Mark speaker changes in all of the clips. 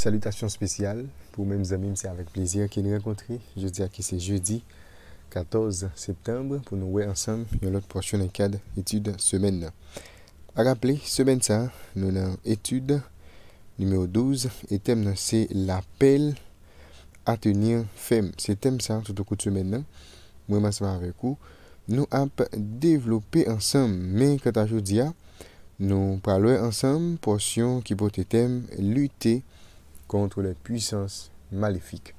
Speaker 1: Salutations spéciales pour mes amis, c'est avec plaisir qu'ils nous rencontrent. Je dis que c'est jeudi 14 septembre pour nous voir ensemble une autre portion de cadre étude semaine. À rappeler, semaine ça, nous avons étude numéro 12 et thème c'est l'appel à tenir ferme. C'est thème ça tout au cours de semaine. Moi, je vais avec vous. Nous avons développé ensemble, mais quand aujourd'hui, nous parlons ensemble portion qui porte thème lutter contre les puissances maléfiques.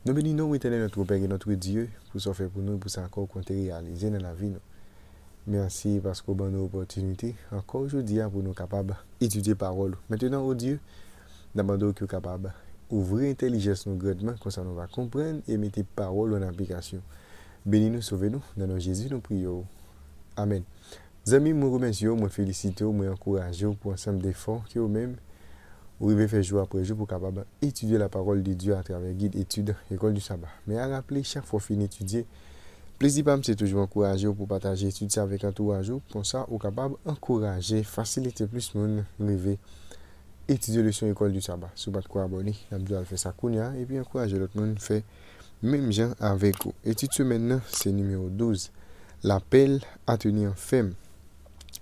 Speaker 1: Nous bénissons éternel notre Père et notre Dieu pour ce faire pour nous, pour ça encore qu'on réaliser dans la vie. Merci parce qu'on a une opportunité encore aujourd'hui pour nous capables d'étudier la parole. Maintenant, au Dieu, d'abord que capable ouvrir l'intelligence nous grandement, comme ça nous va comprendre et mettre parole en application. Bénis-nous, sauvez-nous, dans notre Jésus, nous prions. Amen. Amis, je vous remercie, je vous félicite, je vous encourage pour ensemble d'efforts que vous-même vous devez faire jour après jour pour capable étudier la parole de Dieu à travers guide étude école du sabbat. Mais à rappeler chaque fois fin d'étudier, plaisir pas c'est toujours encourager pour partager étude ça avec entourage pour ça ou capable encourager faciliter plus monde rêver étudier leçon école du sabbat. Si vous pas quoi abonner, Abdou fait ça kounya et puis encourager l'autre monde fait même gens avec vous. Étude semaine c'est numéro 12. L'appel à tenir ferme.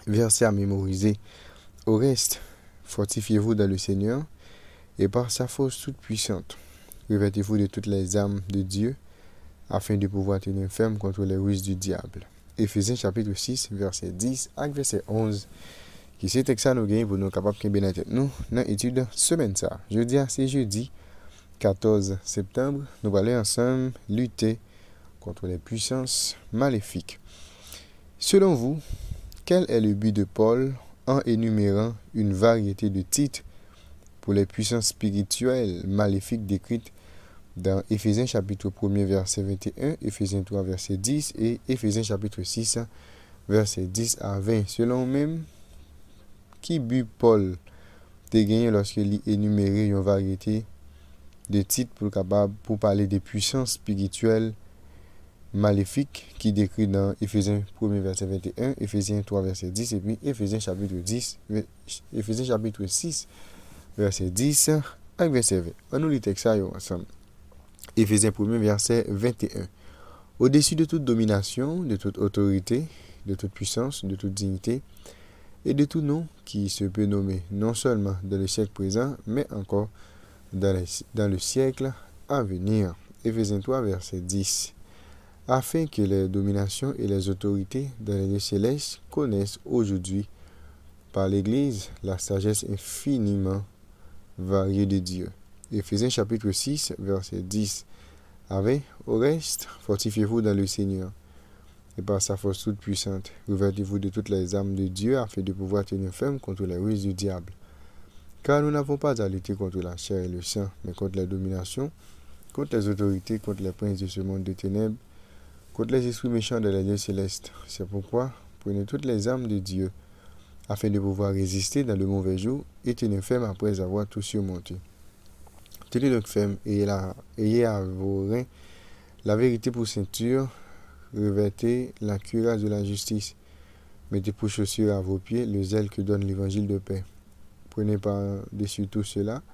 Speaker 1: Verset à mémoriser. Au reste, fortifiez-vous dans le Seigneur et par sa force toute puissante. Revêtez-vous de toutes les armes de Dieu afin de pouvoir tenir ferme contre les ruses du diable. Éphésiens chapitre 6, verset 10 à verset 11. Qui c'est que ça nous gagne pour nous capables de bien tête nous dans l'étude semaine ça. Jeudi, c'est jeudi 14 septembre. Nous allons ensemble lutter contre les puissances maléfiques. Selon vous, quel est le but de Paul en énumérant une variété de titres pour les puissances spirituelles maléfiques décrites dans Éphésiens chapitre 1 verset 21, Éphésiens 3 verset 10 et Éphésiens chapitre 6 verset 10 à 20. Selon même, qui but Paul de gagner lorsqu'il énumérait une variété de titres pour parler des puissances spirituelles maléfiques qui décrit dans Éphésiens 1 verset 21, Éphésiens 3 verset 10 et puis Éphésiens chapitre 6 verset 10 avec verset 20. On nous lit texte ça ensemble. Éphésiens 1 verset 21. Au-dessus de toute domination, de toute autorité, de toute puissance, de toute dignité et de tout nom qui se peut nommer, non seulement dans le siècle présent, mais encore dans le siècle à venir. Éphésiens 3 verset 10. Afin que les dominations et les autorités dans les lieux célestes connaissent aujourd'hui par l'Église la sagesse infiniment variée de Dieu. Éphésiens chapitre 6, verset 10. Avec, au reste, fortifiez-vous dans le Seigneur et par sa force toute puissante, revêtez-vous de toutes les armes de Dieu afin de pouvoir tenir ferme contre les ruses du diable. Car nous n'avons pas à lutter contre la chair et le sang, mais contre les dominations, contre les autorités, contre les princes de ce monde de ténèbres, contre les esprits méchants de la lieux céleste. C'est pourquoi prenez toutes les armes de Dieu afin de pouvoir résister dans le mauvais jour et tenir ferme après avoir tout surmonté. Tenez donc ferme et ayez à vos reins la vérité pour ceinture, revêtez la cuirasse de la justice, mettez pour chaussures à vos pieds le zèle que donne l'évangile de paix. Prenez par-dessus tout cela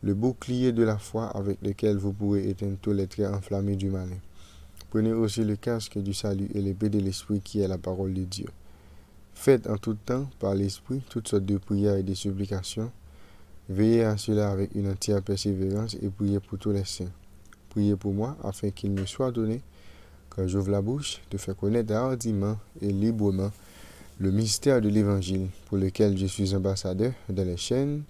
Speaker 1: le bouclier de la foi avec lequel vous pourrez éteindre tous les traits enflammés du malin. Prenez aussi le casque du salut et l'épée de l'esprit qui est la parole de Dieu. Faites en tout temps par l'esprit toutes sortes de prières et de supplications. Veillez à cela avec une entière persévérance et priez pour tous les saints. Priez pour moi afin qu'il me soit donné, quand j'ouvre la bouche, de faire connaître hardiment et librement le mystère de l'évangile pour lequel je suis ambassadeur dans les chaînes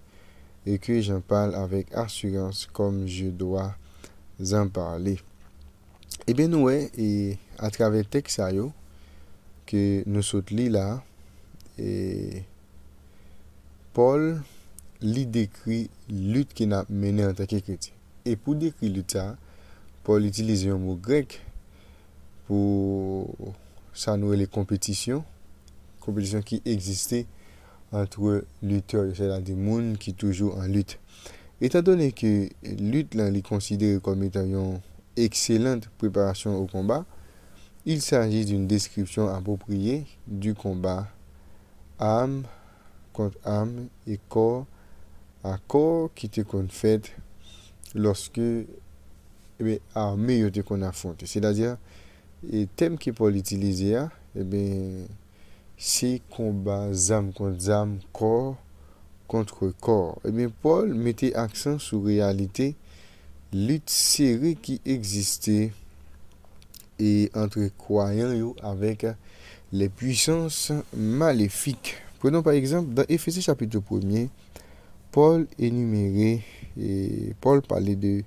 Speaker 1: et que j'en parle avec assurance comme je dois en parler. Eh bien, nous, et à travers le texte que nous sommes là, et Paul lui décrit lutte qu'il a menée en tant que chrétien. Et pour décrire lutte, Paul utilise un mot grec pour ça nous les compétitions qui existaient entre lutteurs, c'est-à-dire des gens qui toujours en lutte. Étant donné que lutte là est considérée comme étant une excellente préparation au combat, il s'agit d'une description appropriée du combat âme contre âme et corps accord qui te qu'on fait lorsque armée yo te qu'on affronte. C'est-à-dire et thème que Paul utilisé c'est combat zam, corps contre corps. Paul mettait accent sur réalité lutte serrée qui existait et entre croyants yo avec les puissances maléfiques. Prenons par exemple dans Éphésiens chapitre 1er, Paul énumérait et Paul parlait de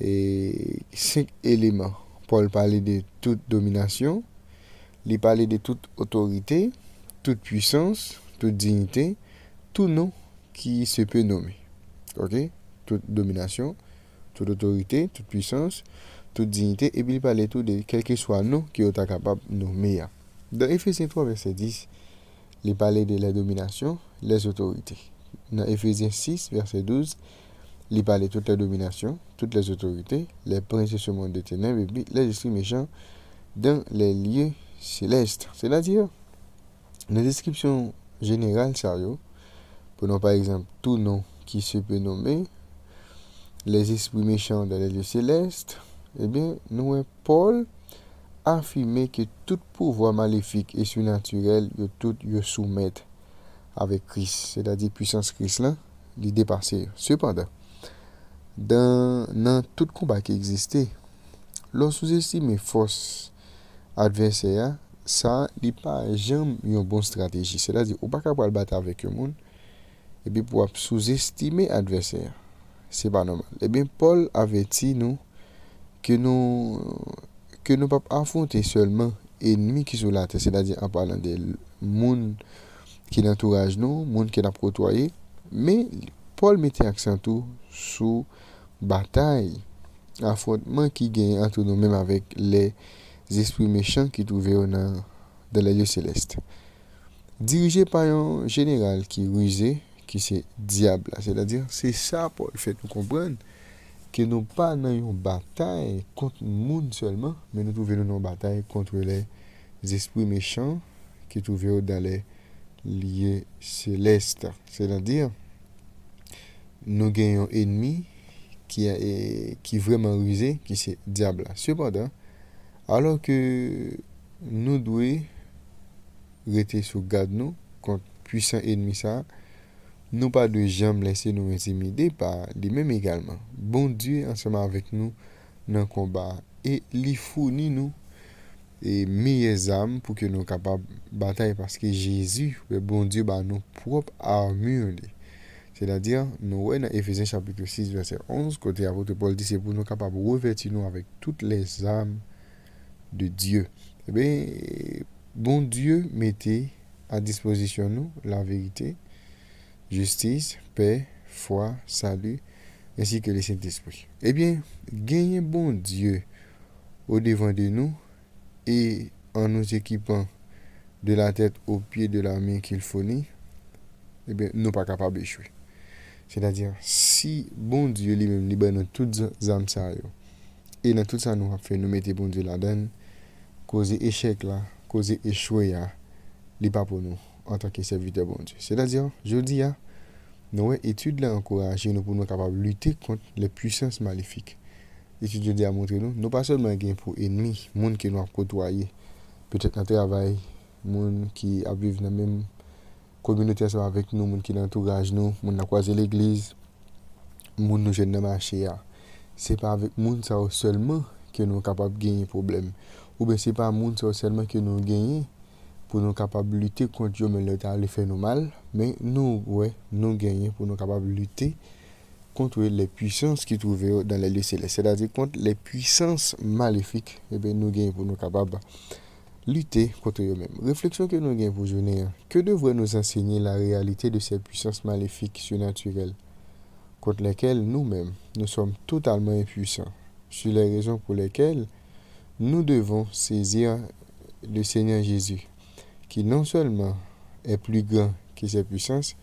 Speaker 1: 5 éléments. Paul parlait de toute domination, il parlait de toute autorité, toute puissance, toute dignité, tout nom qui se peut nommer. OK? Toute domination, toute autorité, toute puissance, toute dignité, et puis il parlait tout de quel que soit nom qui est capable de nommer. Dans Éphésiens 3, verset 10, il parlait de la domination, les autorités. Dans Éphésiens 6, verset 12, il parlait de toute la domination, toutes les autorités, les princes de ce monde de ténèbres, et puis les esprits méchants dans les lieux célestes. C'est-à-dire, dans la description générale, sérieux, prenons par exemple tout nom qui se peut nommer, les esprits méchants dans les lieux célestes, nous, Paul affirmait que tout pouvoir maléfique et surnaturel, tout le soumettent avec Christ, c'est-à-dire puissance Christ là, il dépassait. Cependant, dans tout combat qui existait, lorsque vous estimez force adversaire, ça n'est pas jamais une bonne stratégie. C'est-à-dire, on ne peut pas battre avec le monde et puis pour sous-estimer l'adversaire. C'est pas normal. Paul avertit nous que nous ne pouvons pas affronter seulement ennemis qui sont là, c'est-à-dire en parlant des monde qui l'entourage nous, monde qui l'a côtoyé, mais Paul mettait accent tout sur bataille, affrontement qui gagne entre nous-mêmes avec les esprits méchants qui trouvaient dans les lieux célestes. Dirigé par un général qui rusé, qui c'est diable, c'est-à-dire c'est ça Paul fait nous comprendre que nous pas dans une bataille contre le monde seulement, mais nous trouvons une bataille contre les esprits méchants qui trouvent dans les lieux célestes. C'est-à-dire, nous gagnons un ennemi qui est vraiment rusé, qui c'est diable. Cependant, alors que nous devons rester sur garde nous contre puissant ennemi ça, nous pas de jamais laisser nous intimider par lui-même également. Bon Dieu ensemble avec nous dans le combat et il fournit nous et meilleures armes pour que nous capables de batailler parce que Jésus, le bon Dieu, bah nos propres armures. C'est-à-dire, nous voyons dans Éphésiens chapitre 6, verset 11, côté apôtre Paul dit c'est pour nous capables de revêtir nous avec toutes les armes de Dieu. Bon Dieu mettait à disposition nous la vérité, justice, paix, foi, salut, ainsi que le Saint-Esprit. Gagner bon Dieu au devant de nous et en nous équipant de la tête aux pieds de la main qu'il fournit, nous ne sommes pas capables d'échouer. C'est-à-dire, si bon Dieu lui-même libère nous toutes les âmes, et dans tout ça, nous avons fait, nous mettons bon Dieu là-dedans, causer échec là, causer échouer là, n'est pas pour nous en tant que serviteur bon Dieu. C'est-à-dire, je dis, nos études là encouragent nous pour nous capables de lutter contre les puissances maléfiques. L'étude je dis à montrer nous pas seulement gain pour ennemis, monde qui nous a côtoyé, peut-être dans le travail, monde qui a vécu dans la même communauté avec nous, monde qui l'entourage nous, monde qui a croisé l'église, monde nous jeunes dans le marché. C'est pas avec monde ça seulement que nous sommes capables de gagner problème. Ou bien c'est pas monde ça seulement que nous gagnons pour nous capables de lutter contre eux, mais le temps fait nous mal, mais nous gagnons pour nous capables de lutter contre les puissances qui trouvent dans les lieux célestes, c'est-à-dire contre les puissances maléfiques, nous gagnons pour nous capables de lutter contre eux-mêmes. Réflexion que nous gagnons pour journée, que devrait nous enseigner la réalité de ces puissances maléfiques surnaturelles contre lesquelles nous-mêmes, nous sommes totalement impuissants, sur les raisons pour lesquelles nous devons saisir le Seigneur Jésus, qui non seulement est plus grand que ses puissances,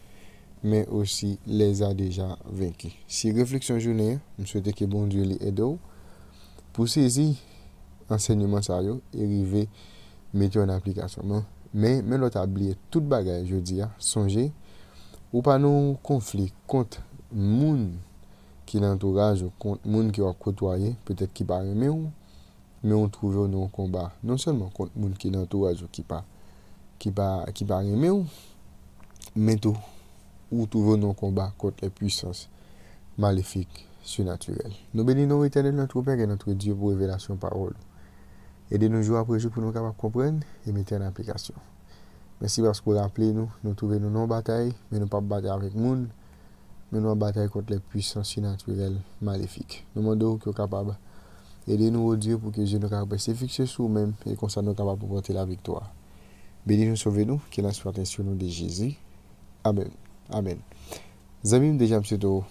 Speaker 1: mais aussi les a déjà vaincus. Si réflexion journée, je souhaite que bon Dieu les aide pour saisir enseignement sérieux et arriver mettre en application. Mais l'autre oublié toute bagaille, je dis, songez ou pas non conflit contre moun qui l'entourage ou contre moun qui a côtoyé, peut-être qui pas aimé ou, mais on trouve nos combat non seulement contre moun qui l'entourage ou qui pas aimé ou, mais tout ou trouve nos combat contre les puissances maléfiques surnaturelles. Nous bénissons l'Éternel notre Père et notre Dieu pour révélation parole. Aidez-nous jour après jour pour nous capables de comprendre et mettre en application. Merci parce que vous rappelez nous trouvons nous non bataille, mais nous pas bataille avec monde, mais nous bataille contre les puissances surnaturelles maléfiques. Nous demandons que vous capable aidez-nous au Dieu pour que Dieu nous capable de fixer sur nous-mêmes et comme ça nous capable de porter la victoire. Bénis-nous, sauvez-nous, qu'il en soit ainsi au nom de Jésus. Amen. Amen. Amis, déjà,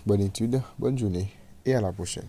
Speaker 1: bonne étude, bonne journée et à la prochaine.